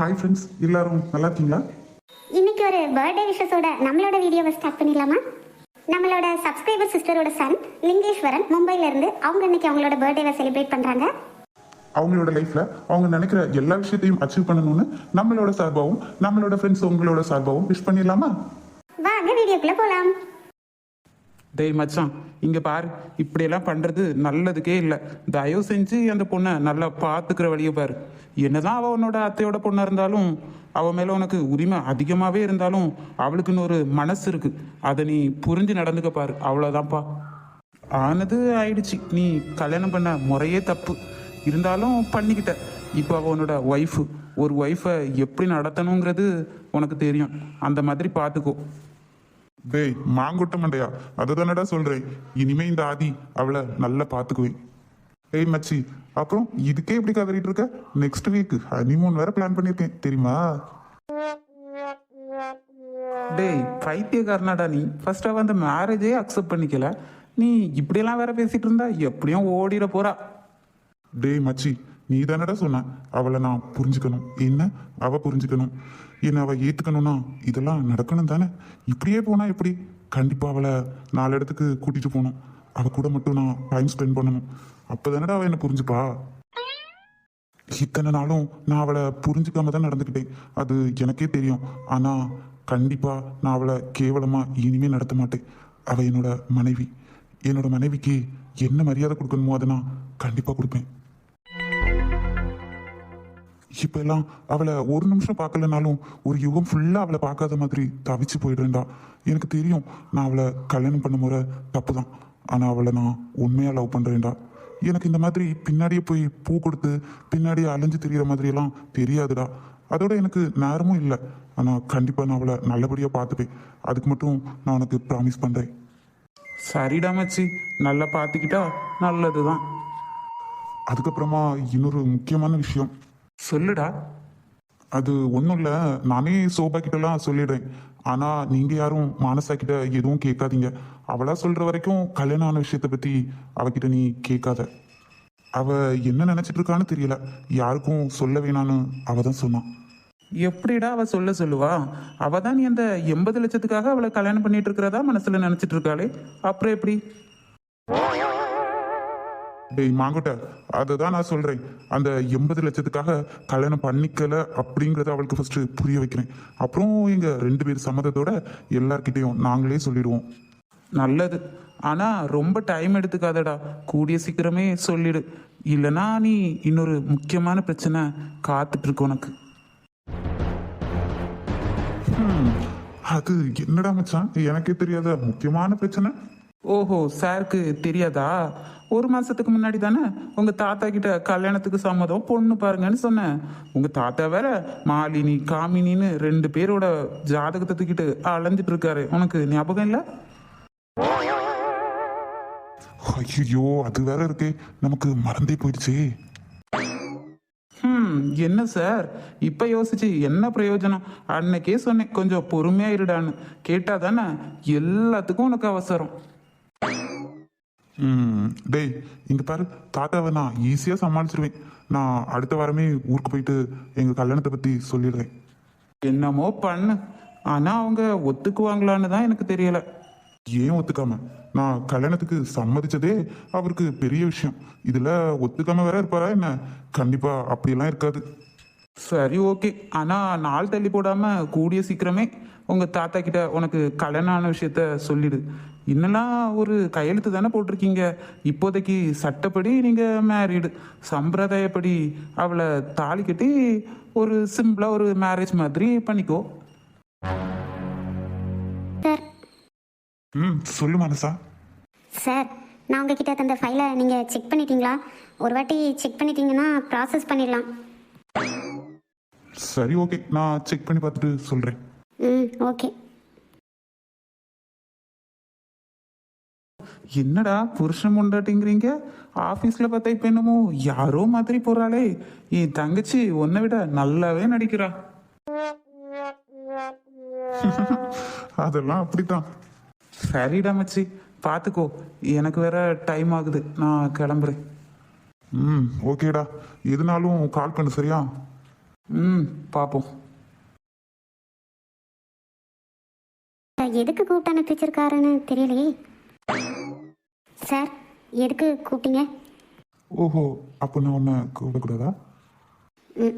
Hi friends, எல்லாரும் நல்லா இருக்கீங்களா? இன்னைக்கு ஒரு பர்த்டே விஷஸோட நம்மளோட வீடியோவை ஸ்டார்ட் பண்ணிடலாமா? நம்மளோட சப்ஸ்கிரைபர் சிஸ்டரோட சன் லிங்கேஸ்வரன் மும்பைல இருந்து அவங்க இன்னைக்கு அவங்களோட பர்த்டேவை செலிப்ரேட் பண்றாங்க. அவங்களோட லைஃப்ல அவங்க நினைக்கிற எல்லா விஷயத்தையும் அச்சீவ் பண்ணணும்னு நம்மளோட சார்பாகவும் நம்மளோட ஃப்ரெண்ட்ஸ் உங்களோட சார்பாகவும் விஷ் பண்ணிடலாமா? வாங்க வீடியோக்குள்ள போலாம். டேய் மச்சான், இங்க பாரு, இப்படியெல்லாம் பண்றது நல்லதுக்கே இல்லை. தயவு செஞ்சு அந்த பொண்ணை நல்லா பார்த்துக்கிற வழியை பாரு. என்னதான் அவ உன்னோட அத்தையோட பொண்ணா இருந்தாலும், அவ மேல உனக்கு உரிமை அதிகமாவே இருந்தாலும் அவளுக்குன்னு ஒரு மனசு இருக்கு. அதை நீ புரிஞ்சு நடந்துக்க பாரு, அவ்வளோதான்ப்பா. ஆனது ஆயிடுச்சு. நீ கல்யாணம் பண்ண முறையே தப்பு இருந்தாலும் பண்ணிக்கிட்ட. இப்போ அவ உன்னோட ஒய்ஃபு. ஒரு ஒய்ஃபை எப்படி நடத்தணுங்கிறது உனக்கு தெரியும். அந்த மாதிரி பார்த்துக்கோ. டேய் மாங்குட்ட மண்டையா, அதுதானடா சொல்றேன். இனிமே இந்த ஆதி அவளை நல்லா பாத்துக்குவேன். ஏய் மச்சி, அப்புறம் இதுக்கே இப்படி கதறிட்டு இருக்க? நெக்ஸ்ட் வீக் ஹனிமூன் வேற பிளான் பண்ணிருக்கேன் தெரியுமா? டேய் பைத்தியக்காரனாடா நீ. ஃபர்ஸ்ட் அவ அந்த மேரேஜே அக்செப்ட் பண்ணிக்கல, நீ இப்படியெல்லாம் வேற பேசிட்டு இருந்தா எப்படியும் ஓடிட போறா. டேய் மச்சி, நீ தானடா சொன்ன அவளை நான் புரிஞ்சுக்கணும். என்ன அவ புரிஞ்சுக்கணும், என்ன அவ ஏத்துக்கணும்னா இதெல்லாம் நடக்கணும் தானே? இப்படியே போனா எப்படி? கண்டிப்பா அவளை 4 இடத்துக்கு கூட்டிட்டு போகணும். அவ கூட மட்டும் நான் டைம் ஸ்பெண்ட் பண்ணணும். அப்பதானடா அவ என்ன புரிஞ்சுப்பா. இத்தனை நாளும் நான் அவளை புரிஞ்சுக்காம தான் நடந்துக்கிட்டேன், அது எனக்கே தெரியும். ஆனா கண்டிப்பா நான் அவளை கேவலமா இனிமே நடத்த மாட்டேன். அவ என்னோட மனைவி. என்னோட மனைவிக்கு என்ன மரியாதை கொடுக்கணுமோ அதை நான் கண்டிப்பா கொடுப்பேன். இப்ப எல்லாம் அவளை ஒரு நிமிஷம் பார்க்கலனாலும் ஒரு யுகம் ஃபுல்லா அவளை பார்க்காத மாதிரி தவிச்சு போயிடுறேன்டா. எனக்கு தெரியும் நான் அவளை கல்யாணம் பண்ண முறை தப்பு தான். ஆனா அவளை நான் உண்மையா லவ் பண்றேன்டா. எனக்கு இந்த மாதிரி பின்னாடியே போய் பூ கொடுத்து பின்னாடியே அலைஞ்சு திரியிற மாதிரி எல்லாம் தெரியாதுடா. அதோட எனக்கு நேரமும் இல்லை. ஆனா கண்டிப்பா நான் அவளை நல்லபடியா பார்த்துப்பேன். அதுக்கு மட்டும் நான் உனக்கு ப்ராமிஸ் பண்றேன். சரிடா மச்சி, நல்லா பார்த்துக்கிட்டா நல்லதுதான். அதுக்கப்புறமா இன்னொரு முக்கியமான விஷயம். சொல்லுடா. அது ஒன்றும் இல்லை, நானே சோபா கிட்டலாம் சொல்லிடுறேன். ஆனால் நீங்கள் யாரும் மானசா கிட்ட எதுவும் கேட்காதீங்க. அவளா சொல்கிற வரைக்கும் கல்யாணம் ஆன விஷயத்தை பற்றி அவகிட்ட நீ கேட்காத. அவ என்ன நினச்சிட்டு இருக்கான்னு தெரியல, யாருக்கும் சொல்ல வேணான்னு அவ தான் சொன்னான். எப்படிடா அவ சொல்லுவா? அவ தான் நீ அந்த 80 லட்சத்துக்காக அவளை கல்யாணம் பண்ணிட்டு இருக்கிறதா மனசுல நினைச்சிட்டு இருக்காளே, அப்புறம் எப்படி? டேய் மாங்கோட்ட, அதை தான் நான் சொல்கிறேன். அந்த 80 லட்சத்துக்காக கல்யாணம் பண்ணிக்கல அப்படிங்கிறத அவளுக்கு ஃபர்ஸ்ட் புரிய வைக்கிறேன். அப்புறம் எங்கள் 2 பேர் சம்மதத்தோட எல்லார்கிட்டையும் நாங்களே சொல்லிடுவோம். நல்லது. ஆனா ரொம்ப டைம் எடுத்துக்காதடா, கூடிய சீக்கிரமே சொல்லிடு. இல்லைனா நீ இன்னொரு முக்கியமான பிரச்சனை காத்துட்டு இருக்கு உனக்கு. அது என்னடா மச்சான், எனக்கே தெரியாத முக்கியமான பிரச்சனை? ஓஹோ, சாருக்கு தெரியாதா? 1 மாசத்துக்கு முன்னாடி தானே உங்க தாத்தா கிட்ட கல்யாணத்துக்கு சம்மதம், பொண்ணு பாருங்கன்னு சொன்னேன். உங்க தாத்தா வேற மாலினி காமினின்னு 2 பேரோட ஜாதகத்தை தூக்கிட்டு அலைஞ்சிட்டு இருக்காரு. உனக்கு ஞாபகம் இல்லை? ஐயோ, அது வேற இருக்கே, நமக்கு மறந்தே போயிடுச்சே. என்ன சார் இப்ப யோசிச்சு என்ன பிரயோஜனம்? அன்னைக்கே சொன்னேன் கொஞ்சம் பொறுமையா இருடான்னு. கேட்டா தானே எல்லாத்துக்கும் உனக்கு அவசரம். டேய் இங்க பாரு, தாத்தாவை நான் ஈஸியா சமாளிச்சிருவேன். நான் அடுத்த வாரமே ஊருக்கு போயிட்டு எங்க கல்யாணத்தை பத்தி சொல்லிடுறேன். என்னமோ பண்ணு, ஆனா அவங்க ஒத்துக்குவாங்களான்னு தான் எனக்கு தெரியல. ஏன் ஒத்துக்காம? நான் கல்யாணத்துக்கு சம்மதிச்சதே அவருக்கு பெரிய விஷயம். இதுல ஒத்துக்காம வேற இருப்பாரா என்ன? கண்டிப்பா அப்படியெல்லாம் இருக்காது. சரி ஓகே, ஆனா நாள் தள்ளி போடாம கூடிய சீக்கிரமே உங்க தாத்தா கிட்ட உனக்கு கல்யாணம் ஆன விஷயத்த சொல்லிடு. இன்னெல்லாம் ஒரு கையெழுத்து தானே போட்டிருக்கீங்க. இப்போதைக்கு சட்டப்படி நீங்க மேரீடு. சம்பிரதாயப்படி அவளை தாலி கட்டி ஒரு சிம்பிளா ஒரு மேரேஜ் மாதிரி பண்ணிக்கோ. சொல்லு மனசா. சார், நான் உங்ககிட்ட தந்த ஃபைலை நீங்க செக் பண்ணிட்டீங்களா? ஒரு வாட்டி செக் பண்ணிட்டீங்கன்னா ப்ராசஸ் பண்ணிடலாம். சரி ஓகே, நான் செக் பண்ணி பார்த்துட்டு சொல்றேன். ஓகே. என்னடா புருஷன் கொண்டாட்டிங்கிறீங்க? ஆபீஸ்ல பார்த்தா இப்ப என்னமோ யாரோ மாதிரி போறாளே. என் தங்கச்சி உன்னை விட நல்லாவே நடிக்கிறா. அதெல்லாம் அப்படித்தான். சரிடா மச்சி, பார்த்துக்கோ. எனக்கு வேற டைம் ஆகுது, நான் கிளம்புறேன். ஓகேடா, எதுனாலும் கால் பண்ணு சரியா? ம், பார்ப்போம். எதுக்கு கூப்பிட்டு அனுப்பி வச்சிருக்காருன்னு தெரியலையே. சார், எதுக்கு கூப்பிட்டீங்க? ஓஹோ, அப்போ நான் உன்னை கூப்பிடக்கூடாதா? ம்.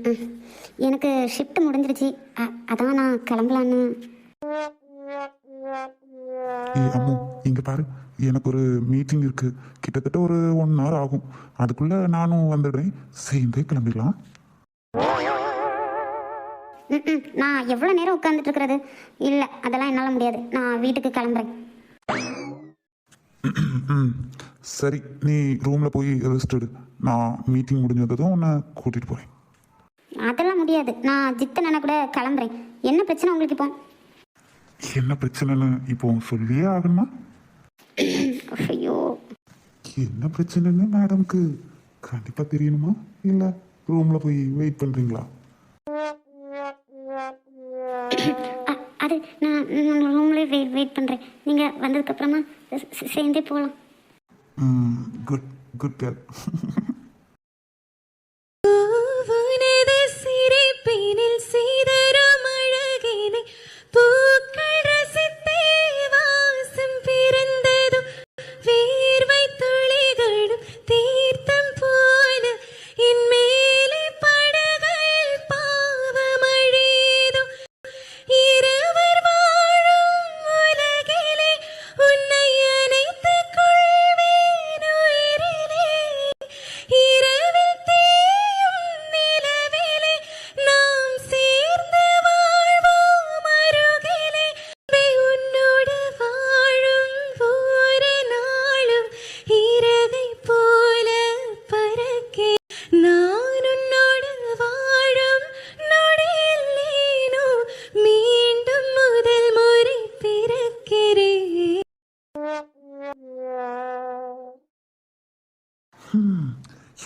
எனக்கு ஷிஃப்ட் முடிஞ்சிருச்சு. அதான் நான் கிளம்பலான்னு. ஏய் அம்மு, இங்கே பாரு, எனக்கு ஒரு மீட்டிங் இருக்கு. கிட்டத்தட்ட ஒரு 1 hour ஆகும். அதுக்குள்ள நானும் வந்துடுறேன். சேர்ந்தே கிளம்பிடலாம். நான் எவ்வளோ நேரம் உட்காந்துட்டு இருக்கிறது? இல்லை, அதெல்லாம் என்னால் முடியாது. நான் வீட்டுக்கு கிளம்புறேன். ம், சரி, நீ ரூமில் போய் ரெஸ்ட் எடு. நான் மீட்டிங் முடிஞ்சதும் உன்னை கூட்டிகிட்டு போகிறேன். அதெல்லாம் முடியாது. நான் ஜித்தனை கூட கிளம்புறேன். என்ன பிரச்சனை உங்களுக்கு இப்போ? என்ன பிரச்சனைன்னு இப்போ சொல்லியே ஆகணுமா? ஐயோ, என்ன பிரச்சனைன்னு மேடம்க்கு கண்டிப்பாக தெரியணுமா? இல்லை ரூமில் போய் வெயிட் பண்ணுறீங்களா? அது நான் ரூம்லேயே வெயிட் பண்ணுறேன். நீங்கள் வந்ததுக்கப்புறமா சேர்ந்தே போகலாம். Good good girl.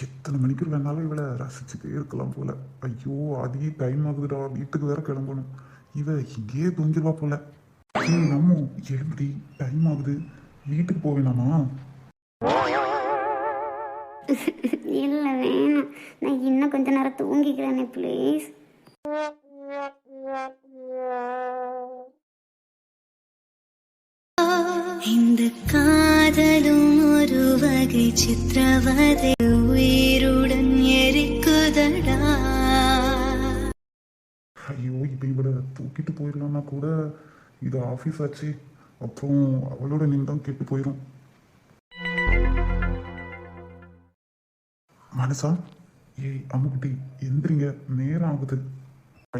எத்தனை மணிக்கு வேணாலும் இவளை ரசிச்சுட்டே இருக்கலாம் போல. ஐயோ, அதே டைம் ஆகுதுடா, வீட்டுக்கு வேற கிளம்பணும். இவ இங்கேயே தூங்கிடுவா போல. நம்ம எப்படி டைம் ஆகுது, வீட்டுக்கு போவேணாமா? இல்லை, வேணாம். நான் இன்னும் கொஞ்ச நேரம் தூங்கிக்கிறேனே, ப்ளீஸ். இந்த காதலும் ஒரு வகை சித்திரவதை, உயிருடன் எரிக்குதடா. ஐயோ, இப்போ இவளை தூக்கிட்டு போயிடலாம்னா கூட இது ஆஃபீஸ் ஆச்சு. அப்புறம் அவளோட நின்றும் கெட்டு போயிடும். மனசா, ஏய் அம்முக்குட்டி, எந்திரிங்க, நேரம் ஆகுது.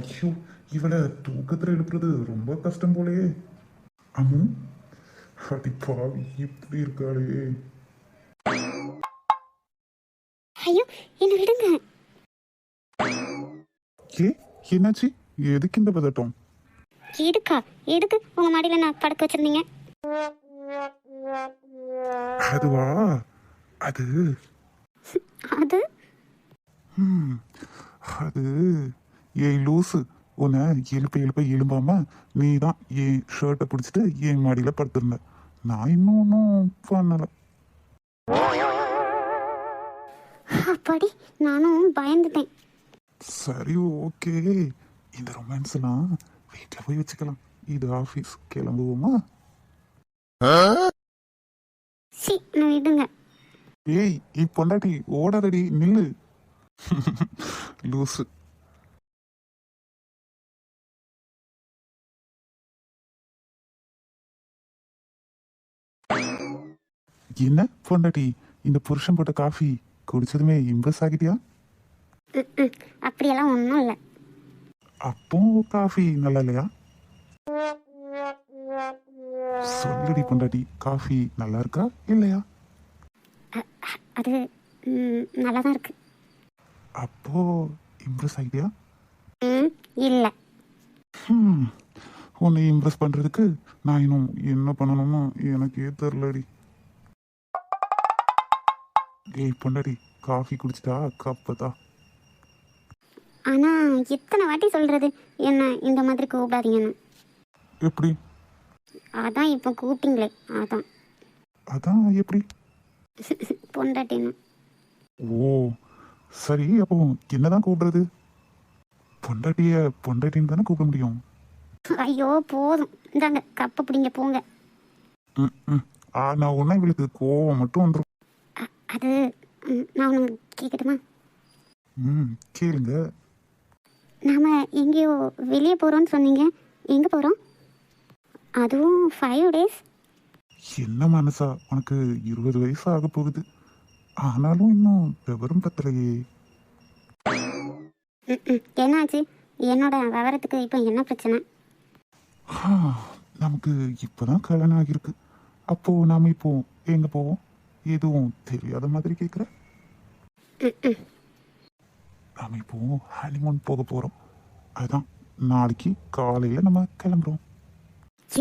ஐயோ, இவளை தூக்கத்தில் எழுப்புறது ரொம்ப கஷ்டம் போலயே. அம்மு, அடி பாவி, இப்படி இருக்காளே. ஐயோ, என்ன விடுங்க. ஏ, என்னாச்சு? எதுக்கு இந்த பதட்டம்? எதுக்கு உங்க மாடியில நான் படுக்க வச்சிருந்தீங்க? அதுவா, அது அது அது ஏய் லூசு, உன்னை எழுப்ப எழும்பாம நீ தான் என் ஷர்ட்டை பிடிச்சிட்டு என் மாடியில் படுத்திருந்த. நான் இன்னும் ஒன்றும் பண்ணலை. அப்பாடி, நானும் பயந்துட்டேன். சரி, ஓகே, இந்த ரொமான்ஸ் எல்லாம் வீட்டில் போய் வச்சுக்கலாம். இது ஆஃபீஸ், கிளம்புவோமா? சி, விடுங்க. ஏய், பொண்டாட்டி ஓடாதடி, நில்லு. லூசு. என்ன பொண்டாட்டி, இந்த புருஷன் போட்ட காஃபி குடிச்சதுமே இம்ப்ரெஸ் ஆகிட்டியா? அப்படியெல்லாம் ஒன்றும் இல்லை. அப்போ காஃபி நல்லா இல்லையா? சொல்லுடி பொண்டாட்டி, காஃபி நல்லா இருக்கா இல்லையா? அது நல்லா தான் இருக்கு. அப்போ இம்ப்ரெஸ் ஆகிட்டியா? இல்லை. உன்னை இம்ப்ரெஸ் பண்ணுறதுக்கு நான் இன்னும் என்ன பண்ணணும்னு எனக்கே தெரிலடி. ஏய் பொண்டாட்டி, காஃபி குடிச்சிட்டா கப்பதா? ஆனால் எத்தனை வாட்டி சொல்கிறது என்ன இந்த மாதிரி கூப்பிடாதீங்கன்னு? எப்படி? அதான் இப்போ கூப்பிட்டீங்களே, அதான். அதான் எப்படி? பொண்டாட்டின்னு. ஓ சரி, அப்போ என்னதான் கூப்பிடுறது? பொண்டாட்டிய பொண்டாட்டின்னு தானே கூப்பிட முடியும். ஐயோ போதும், இந்தாங்க கப்பை பிடிங்க போங்க. ம். நான் ஒன்றா இவளுக்கு கோவம் மட்டும் வந்துடும். அது நான் ஒன்று கேட்கட்டுமா? கேளுங்க. நாம் எங்கேயோ வெளியே போகிறோன்னு சொன்னீங்க, எங்கே போகிறோம்? அதுவும் 5 days. என்ன மனசா, உனக்கு 20 வயசு ஆக போகுது, ஆனாலும் இன்னும் விவரம் பத்தலையே. என்னாச்சு? என்னோட விவரத்துக்கு இப்போ என்ன பிரச்சனை? நமக்கு இப்போதான் கல்யாணம் ஆகியிருக்கு. அப்போ நாம இப்போ எங்க போவோம்? எதுவும் தெரியாத மாதிரி கேட்குற. நாம இப்போ ஹனிமூன் போக போறோம். அதான் நாளைக்கு காலையில நம்ம கிளம்புறோம்.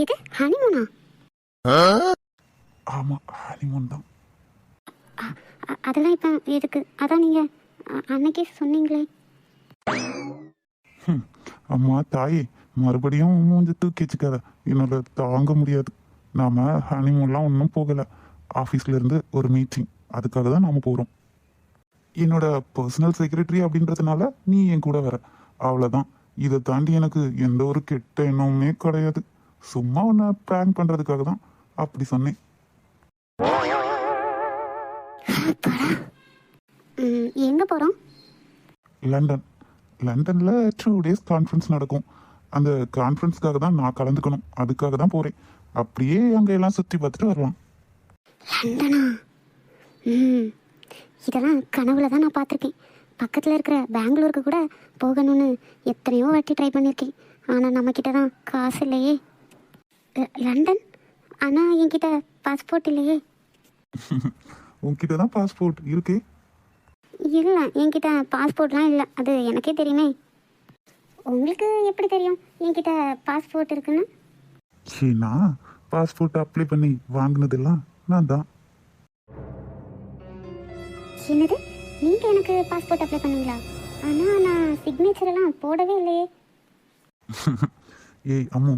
எது ஹனிமூனா? ஆமா, ஹனிமூன் தான். அதெல்லாம் இப்போ எதுக்கு? அதான் நீங்கள் அன்னைக்கே சொன்னீங்களே. அம்மா தாயே, மறுபடியும் மூஞ்சி தூக்கி வச்சுக்காத, என்னோட தாங்க முடியாது. நாம ஹனிமூன்லாம் ஒன்றும் போகலை. ஆஃபீஸ்ல இருந்து ஒரு மீட்டிங், அதுக்காக தான் நாம போகிறோம். என்னோட பர்சனல் செக்ரட்டரி அப்படின்றதுனால நீ என் கூட வர, அவ்வளோதான். இதை தாண்டி எனக்கு எந்த ஒரு கெட்ட எண்ணமுமே கிடையாது. சும்மா உன்னை பிராங்க் பண்ணுறதுக்காக தான் அப்படி சொன்னேன். எங்கே போகிறோம்? லண்டன். லண்டனில் 2 days கான்ஃபரன்ஸ் நடக்கும். அந்த கான்ஃபரன்ஸ்க்காக தான் நான் கலந்துக்கணும், அதுக்காக தான் போகிறேன். அப்படியே அங்கே எல்லாம் சுற்றி பார்த்துட்டு வரலாம். லண்டனா? இதெல்லாம் கனவுல தான் நான் பார்த்துருக்கேன். பக்கத்தில் இருக்கிற பெங்களூருக்கு கூட போகணும்னு எத்தனையோ வாட்டி ட்ரை பண்ணியிருக்கேன். ஆனால் நம்மக்கிட்ட தான் காசு இல்லையே. லண்டன்? ஆனால் என்கிட்ட பாஸ்போர்ட் இல்லையே. உன்கிட்ட தான் பாஸ்போர்ட் இருக்கே. இல்லை, என்கிட்ட பாஸ்போர்ட்லாம் இல்லை, அது எனக்கே தெரியுமே. உங்களுக்கு எப்படி தெரியும் என்கிட்ட பாஸ்போர்ட் இருக்குன்னு? ஏன்னா பாஸ்போர்ட் அப்ளை பண்ணி வாங்கினதெல்லாம் நான் தான். என்னது? நீங்கள் எனக்கு பாஸ்போர்ட் அப்ளை பண்ணீங்களா? ஆனால் நான் சிக்னேச்சர் எல்லாம் போடவே இல்லையே. ஏய் அம்மு,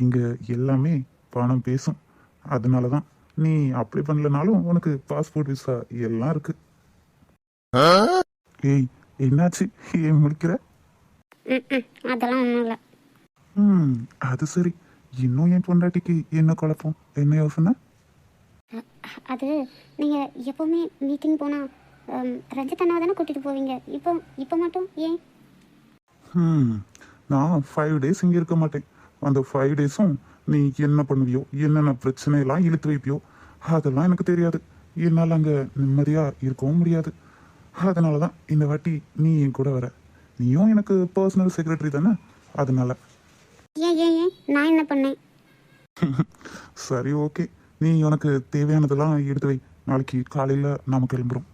இங்கே எல்லாமே பணம் பேசும். அதனால தான் நீ அப்ளை பண்ணலனாலும் உனக்கு பாஸ்போர்ட் விசா எல்லாம் இருக்கு. ஏய் என்னாச்சு, ஏன் முடிக்கிற? அதெல்லாம் ஒன்றும் இல்லை. அது சரி, இன்னும் என் பொண்டாட்டிக்கு என்ன குழப்பம், என்ன யோசனை? அது நீங்கள் எப்போவுமே மீட்டிங் போனால் ரஞ்சித் அண்ணா தானே கூட்டிகிட்டு போவீங்க. இப்போ மட்டும் ஏன்? நான் 5 days இங்கே இருக்க மாட்டேன். அந்த 5 daysம் நீ என்ன பண்ணுவியோ, என்னென்ன பிரச்சனையெல்லாம் இழுத்து வைப்பியோ, அதெல்லாம் எனக்கு தெரியாது. என்னால் அங்கே நிம்மதியாக இருக்கவும் முடியாது. அதனால தான் இந்த வாட்டி நீ என் கூட வர. நீயும் எனக்கு பர்சனல் செக்ரட்டரி தானே, அதனால. ஏன் நான் என்ன பண்ணேன்? சரி ஓகே, நீ உனக்கு தேவையானதெல்லாம் எடுத்து வை. நாளைக்கு காலையில் நாம கிளம்புறோம்.